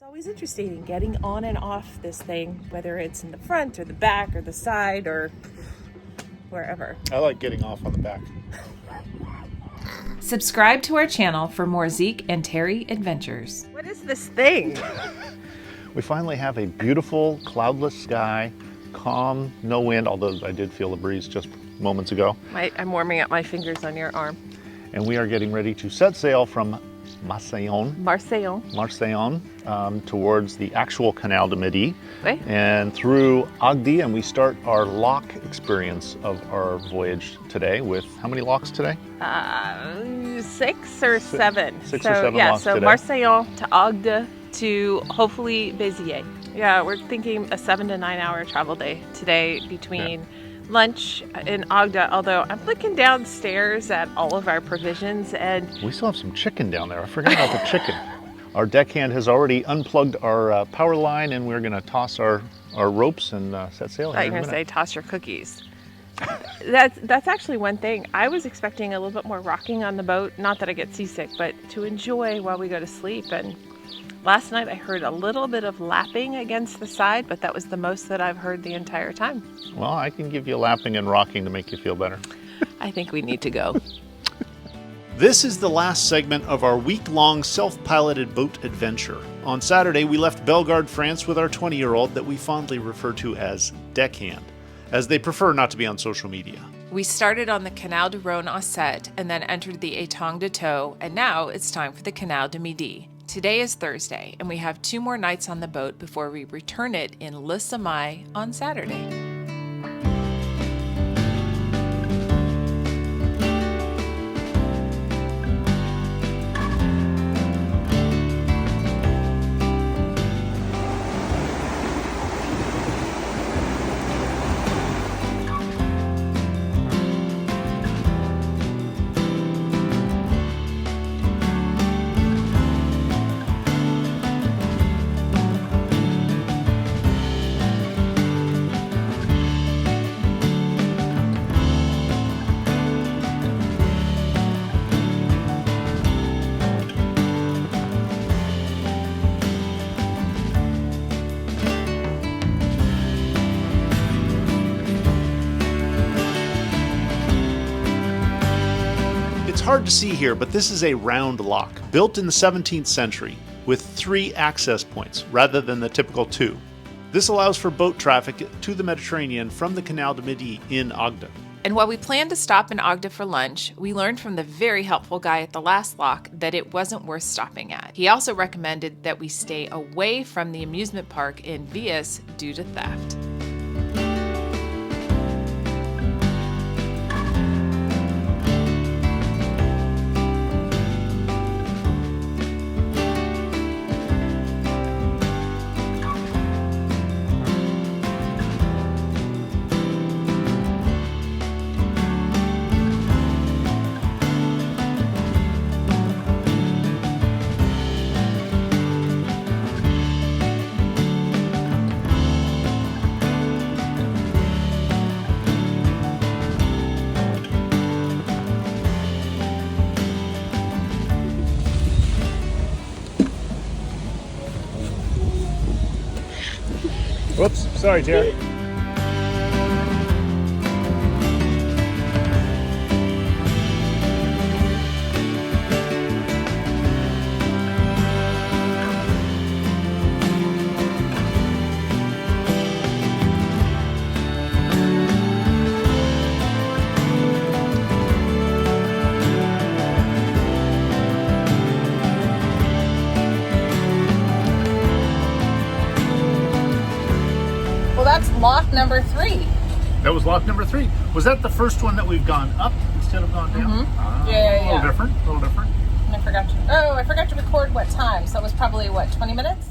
Always interesting getting on and off this thing, whether it's in the front or the back or the side or wherever. I like getting off on the back. Subscribe to our channel for more Zeke and Terri adventures. What is this thing? We finally have a beautiful cloudless sky, calm, no wind, although I did feel a breeze just moments ago. I'm warming up my fingers on your arm. And we are getting ready to set sail from Marseillan towards the actual Canal du Midi and through Agde, and we start our lock experience of our voyage today with how many locks today? 6 or 7. Six or seven locks so today. Marseillan to Agde to hopefully Béziers. Yeah, we're thinking a 7 to 9 hour travel day today between lunch in Agde, although I'm looking downstairs at all of our provisions and we still have some chicken down there. I forgot about the chicken. Our deckhand has already unplugged our power line, and we're going to toss our ropes and set sail. I thought you were going to say toss your cookies. That's actually one thing. I was expecting a little bit more rocking on the boat, not that I get seasick, but to enjoy while we go to sleep. And last night I heard a little bit of lapping against the side, but that was the most that I've heard the entire time. Well, I can give you lapping and rocking to make you feel better. I think we need to go. This is the last segment of our week-long self-piloted boat adventure. On Saturday, we left Bellegarde, France with our 20-year-old that we fondly refer to as Deckhand, as they prefer not to be on social media. We started on the Canal du Rhône à Sète and then entered the Étang de Thau, and now it's time for the Canal du Midi. Today is Thursday, and we have 2 more nights on the boat before we return it in Le Somail on Saturday. Hard to see here, but this is a round lock, built in the 17th century, with 3 access points rather than the typical 2. This allows for boat traffic to the Mediterranean from the Canal du Midi in Agde. And while we planned to stop in Agde for lunch, we learned from the very helpful guy at the last lock that it wasn't worth stopping at. He also recommended that we stay away from the amusement park in Vias due to theft. Whoops, sorry, Terri. That's lock number 3. That was lock number 3. Was that the first one that we've gone up instead of gone down? Mm-hmm. Yeah. A little different. I forgot to record what time, so it was probably, 20 minutes?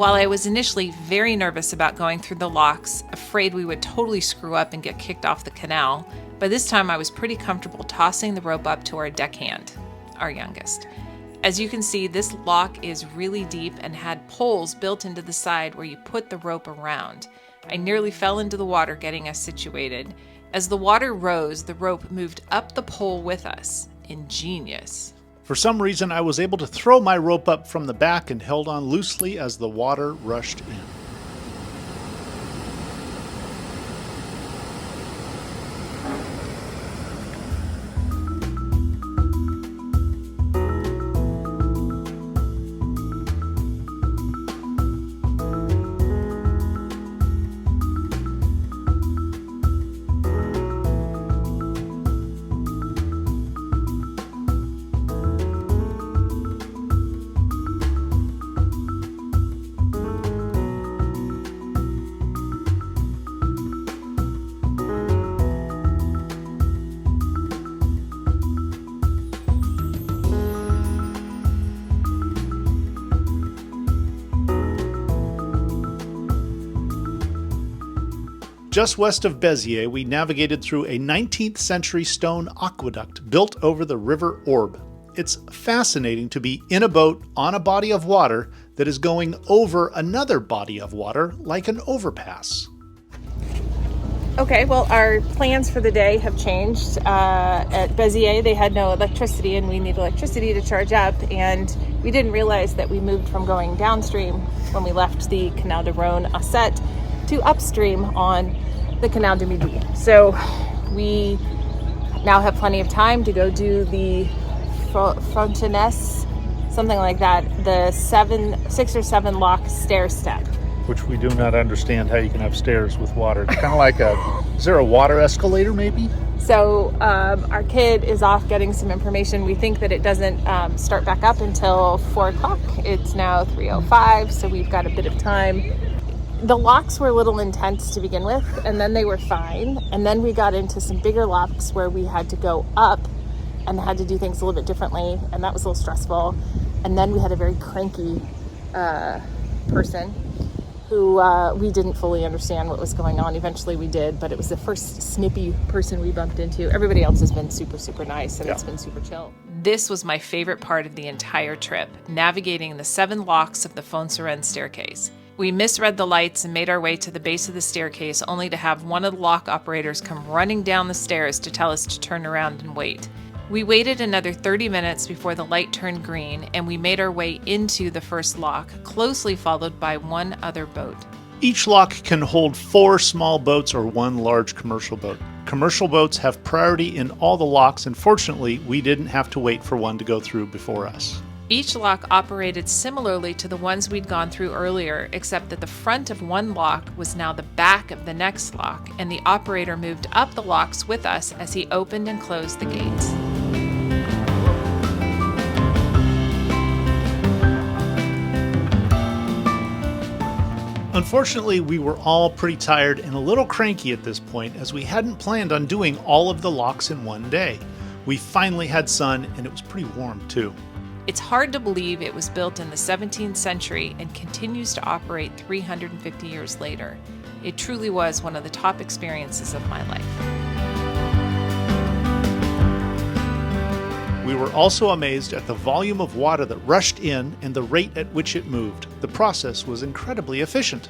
While I was initially very nervous about going through the locks, afraid we would totally screw up and get kicked off the canal, by this time I was pretty comfortable tossing the rope up to our deckhand, our youngest. As you can see, this lock is really deep and had poles built into the side where you put the rope around. I nearly fell into the water getting us situated. As the water rose, the rope moved up the pole with us. Ingenious. For some reason, I was able to throw my rope up from the back and held on loosely as the water rushed in. Just west of Béziers, we navigated through a 19th century stone aqueduct built over the River Orbe. It's fascinating to be in a boat on a body of water that is going over another body of water like an overpass. Okay, well, our plans for the day have changed. At Béziers, they had no electricity, and we need electricity to charge up. And we didn't realize that we moved from going downstream when we left the Canal du Rhône à Sète to upstream on the Canal du Midi. So we now have plenty of time to go do the Fonseranes, something like that, the 6 or 7 lock stair step. Which we do not understand how you can have stairs with water. It's kind of like is there a water escalator maybe? So our kid is off getting some information. We think that it doesn't start back up until 4 o'clock. It's now 3:05, so we've got a bit of time. The locks were a little intense to begin with, and then they were fine. And then we got into some bigger locks where we had to go up and had to do things a little bit differently, and that was a little stressful. And then we had a very cranky person who we didn't fully understand what was going on. Eventually we did, but it was the first snippy person we bumped into. Everybody else has been super, super nice, and It's been super chill. This was my favorite part of the entire trip, navigating the 7 locks of the Fonseranes staircase. We misread the lights and made our way to the base of the staircase, only to have one of the lock operators come running down the stairs to tell us to turn around and wait. We waited another 30 minutes before the light turned green, and we made our way into the first lock, closely followed by one other boat. Each lock can hold 4 small boats or 1 large commercial boat. Commercial boats have priority in all the locks, and fortunately, we didn't have to wait for one to go through before us. Each lock operated similarly to the ones we'd gone through earlier, except that the front of one lock was now the back of the next lock, and the operator moved up the locks with us as he opened and closed the gates. Unfortunately, we were all pretty tired and a little cranky at this point, as we hadn't planned on doing all of the locks in one day. We finally had sun, and it was pretty warm too. It's hard to believe it was built in the 17th century and continues to operate 350 years later. It truly was one of the top experiences of my life. We were also amazed at the volume of water that rushed in and the rate at which it moved. The process was incredibly efficient.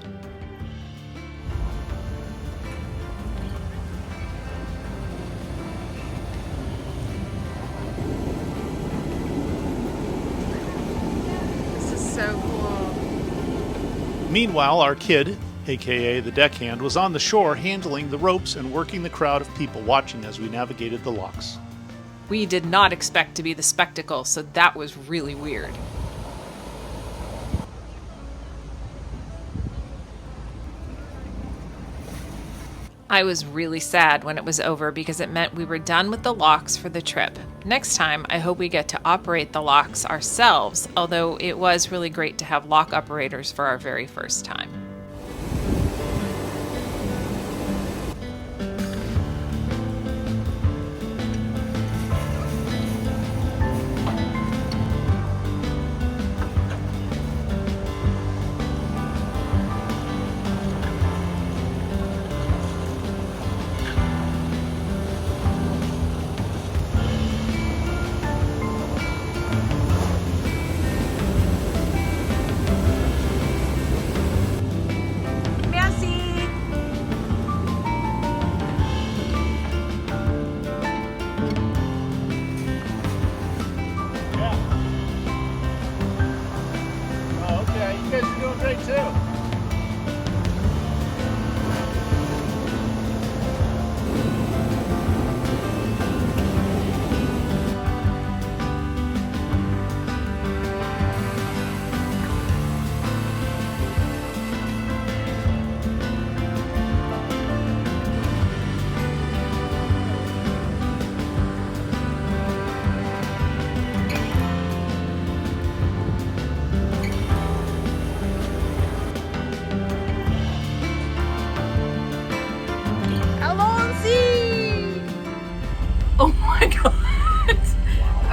Meanwhile, our kid, aka the deckhand, was on the shore handling the ropes and working the crowd of people watching as we navigated the locks. We did not expect to be the spectacle, so that was really weird. I was really sad when it was over because it meant we were done with the locks for the trip. Next time, I hope we get to operate the locks ourselves, although it was really great to have lock operators for our very first time.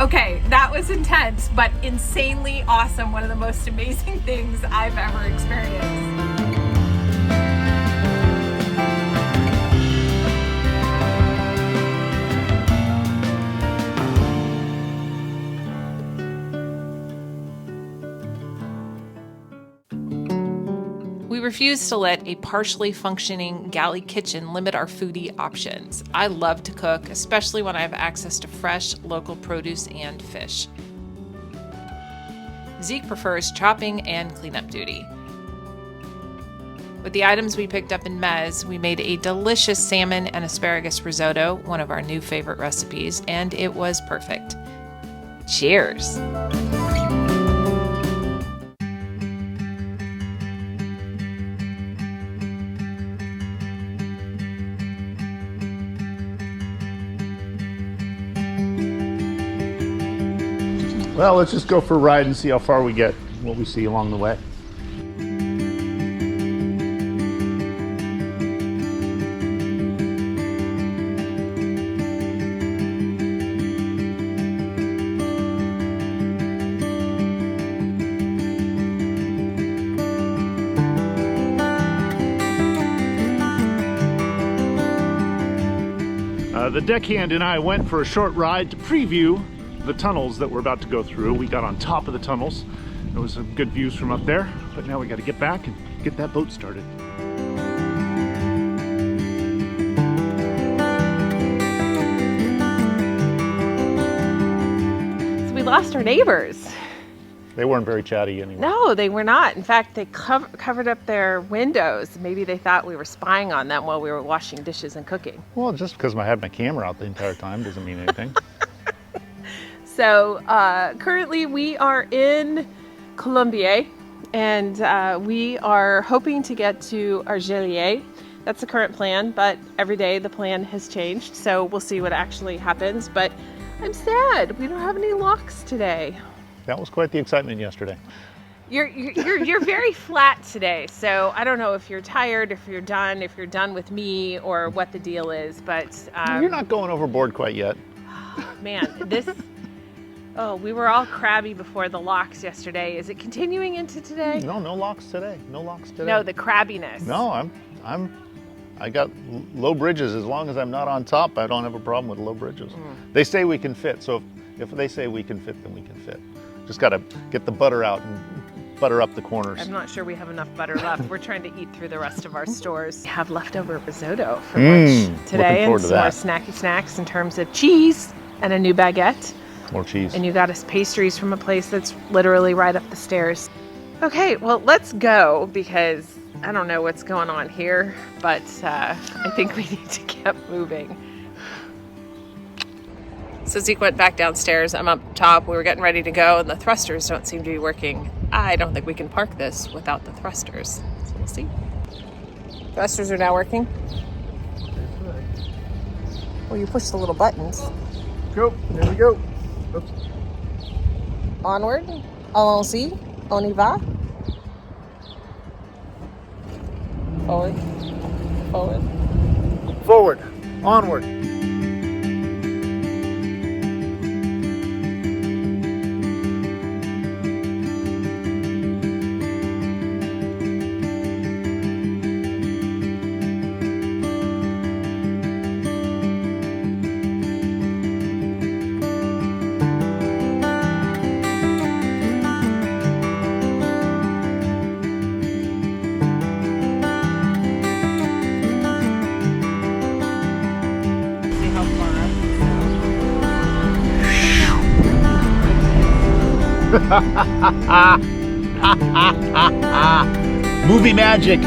Okay, that was intense, but insanely awesome. One of the most amazing things I've ever experienced. We refuse to let a partially functioning galley kitchen limit our foodie options. I love to cook, especially when I have access to fresh, local produce and fish. Zeke prefers chopping and cleanup duty. With the items we picked up in Mez, we made a delicious salmon and asparagus risotto, one of our new favorite recipes, and it was perfect. Cheers! Well, let's just go for a ride and see how far we get, what we see along the way. The deckhand and I went for a short ride to preview the tunnels that we're about to go through. We got on top of the tunnels. There was some good views from up there, but now we got to get back and get that boat started. So we lost our neighbors. They weren't very chatty anyway. No, they were not. In fact, they covered up their windows. Maybe they thought we were spying on them while we were washing dishes and cooking. Well, just because I had my camera out the entire time doesn't mean anything. So currently we are in Colombiers, and we are hoping to get to Argeliers. That's the current plan, but every day the plan has changed, so we'll see what actually happens. But I'm sad we don't have any locks today. That was quite the excitement yesterday. You're very flat today, so I don't know if you're tired, if you're done with me, or what the deal is. But you're not going overboard quite yet. Man, oh, we were all crabby before the locks yesterday. Is it continuing into today? No locks today. No locks today. No, the crabbiness. No, I got low bridges. As long as I'm not on top, I don't have a problem with low bridges. They say we can fit, so if they say we can fit, then we can fit. Just got to get the butter out and butter up the corners. I'm not sure we have enough butter left. We're trying to eat through the rest of our stores. We have leftover risotto for lunch today, and some more snacky snacks in terms of cheese and a new baguette. More cheese. And you got us pastries from a place that's literally right up the stairs. Okay, well, let's go, because I don't know what's going on here, but I think we need to get moving. So Zeke went back downstairs. I'm up top. We were getting ready to go, and the thrusters don't seem to be working. I don't think we can park this without the thrusters. So we'll see. Thrusters are now working. Well, you push the little buttons. Go. There we go. Oops. Onward. Allons-y. On y va. Forward. Forward. Forward. Onward. Movie magic.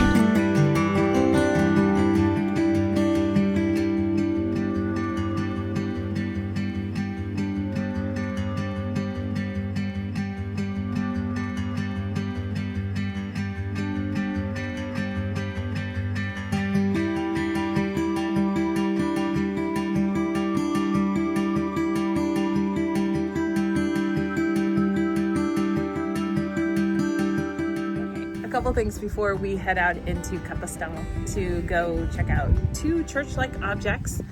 couple things before we head out into Capestang to go check out 2 church-like objects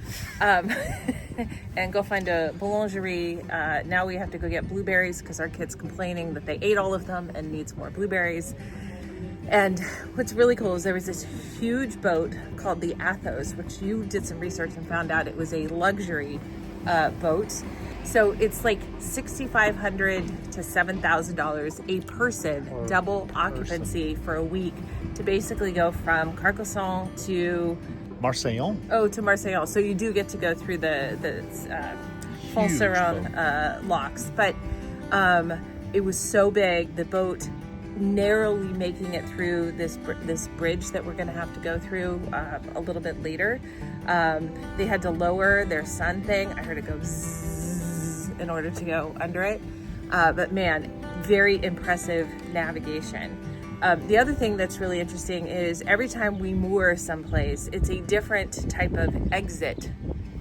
and go find a boulangerie. Now we have to go get blueberries because our kid's complaining that they ate all of them and needs more blueberries. And what's really cool is there was this huge boat called the Athos, which you did some research and found out it was a luxury boat. So it's like $6,500 to $7,000 a person, double occupancy for a week to basically go from Carcassonne to Marseillan. Oh, to Marseillan. So you do get to go through the Fonseranes locks, but it was so big, the boat narrowly making it through this bridge that we're going to have to go through a little bit later. They had to lower their sun thing. I heard it go zzz in order to go under it. But man, very impressive navigation. The other thing that's really interesting is every time we moor someplace, it's a different type of exit.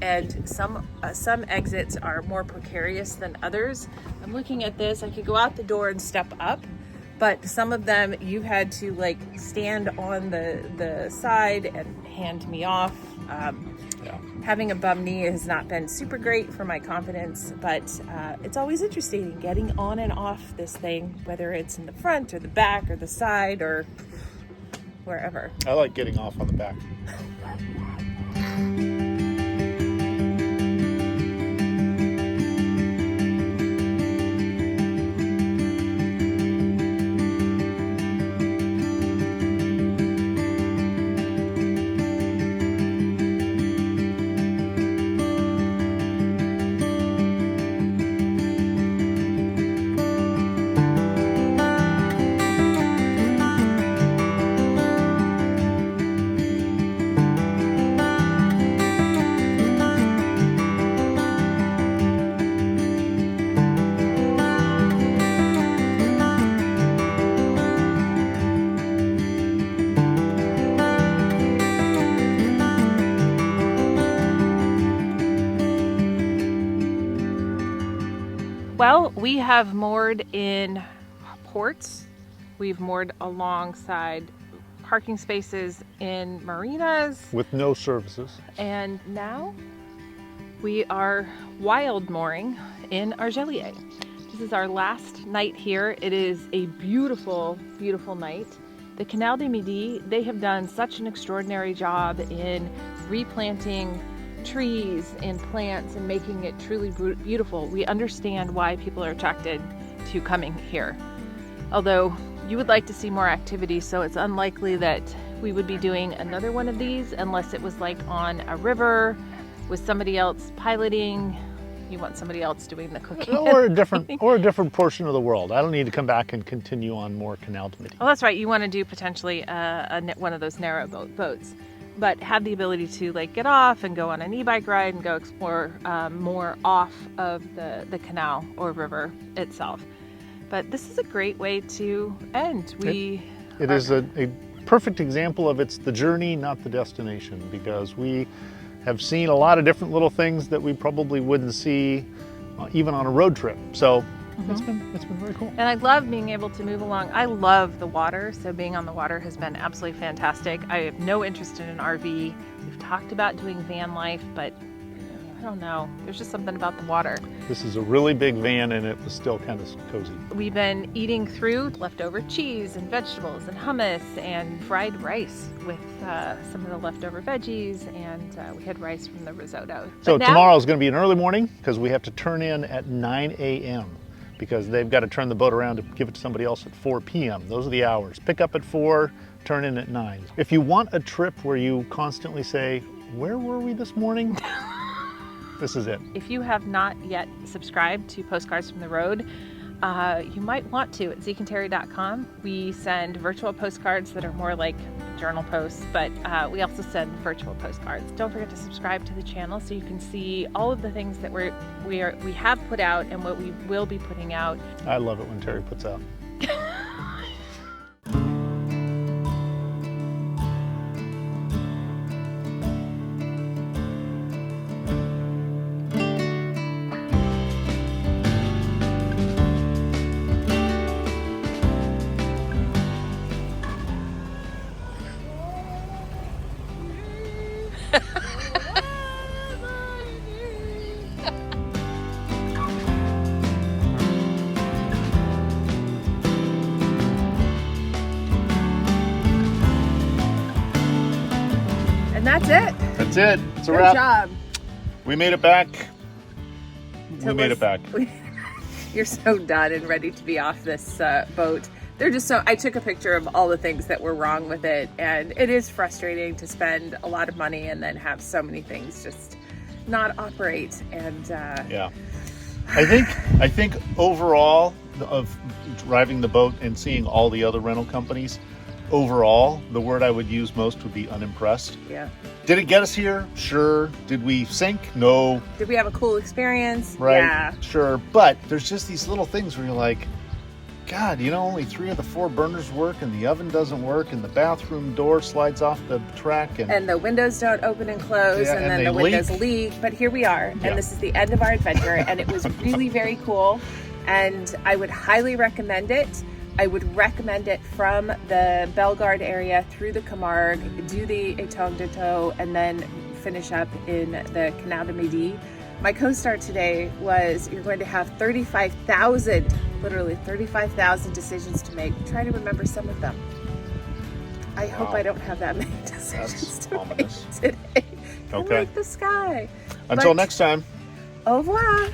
And some exits are more precarious than others. I'm looking at this, I could go out the door and step up, but some of them you had to like stand on the side and hand me off. Having a bum knee has not been super great for my confidence, but it's always interesting getting on and off this thing, whether it's in the front or the back or the side or wherever. I like getting off on the back. Well, we have moored in ports. We've moored alongside parking spaces in marinas. With no services. And now we are wild mooring in Argeliers. This is our last night here. It is a beautiful, beautiful night. The Canal du Midi, they have done such an extraordinary job in replanting trees and plants and making it truly beautiful. We understand why people are attracted to coming here. Although you would like to see more activity, so it's unlikely that we would be doing another one of these unless it was like on a river with somebody else piloting. You want somebody else doing the cooking. Or a different portion of the world. I don't need to come back and continue on more Canal du Midi. Oh, that's right. You want to do potentially one of those narrow boats, but have the ability to like get off and go on an e-bike ride and go explore more off of the canal or river itself. But this is a great way to end. It is a perfect example of it's the journey, not the destination, because we have seen a lot of different little things that we probably wouldn't see even on a road trip. So it's been very cool. And I love being able to move along. I love the water, so being on the water has been absolutely fantastic. I have no interest in an RV. We've talked about doing van life, but I don't know. There's just something about the water. This is a really big van and it was still kind of cozy. We've been eating through leftover cheese and vegetables and hummus and fried rice with some of the leftover veggies, and we had rice from the risotto. So tomorrow is going to be an early morning because we have to turn in at 9 a.m. because they've got to turn the boat around to give it to somebody else at 4 p.m. Those are the hours. Pick up at 4, turn in at 9. If you want a trip where you constantly say, where were we this morning? This is it. If you have not yet subscribed to Postcards from the Road, you might want to at zekeandterri.com. We send virtual postcards that are more like journal posts, but we also send virtual postcards. Don't forget to subscribe to the channel so you can see all of the things that we have put out and what we will be putting out. I love it when Terri puts out. that's it. That's it. It's a Good wrap. job. We made it back. So We made it back. You're so done and ready to be off this boat. They're just so. I took a picture of all the things that were wrong with it, and it is frustrating to spend a lot of money and then have so many things just not operate. And Yeah. I think overall of driving the boat and seeing all the other rental companies, overall, the word I would use most would be unimpressed. yeah. Did it get us here? Sure. Did we sink? No. Did we have a cool experience? Right? Yeah. Sure. But there's just these little things where you're like, God, only 3 of the 4 burners work, and the oven doesn't work, and the bathroom door slides off the track, And the windows don't open and close, Yeah, and and then they the windows leak. leak. But here we are, and Yeah. this is the end of our adventure, and it was really very cool. And I would highly recommend it. I would recommend it from the Bellegarde area through the Camargue, do the Étang de Thau, and then finish up in the Canal du Midi. My co-star today was, you're going to have 35,000, literally 35,000 decisions to make. Try to remember some of them. I hope Wow. I don't have that many decisions to ominous. make today. Kind of Okay. like the sky. Until But next time. Au revoir.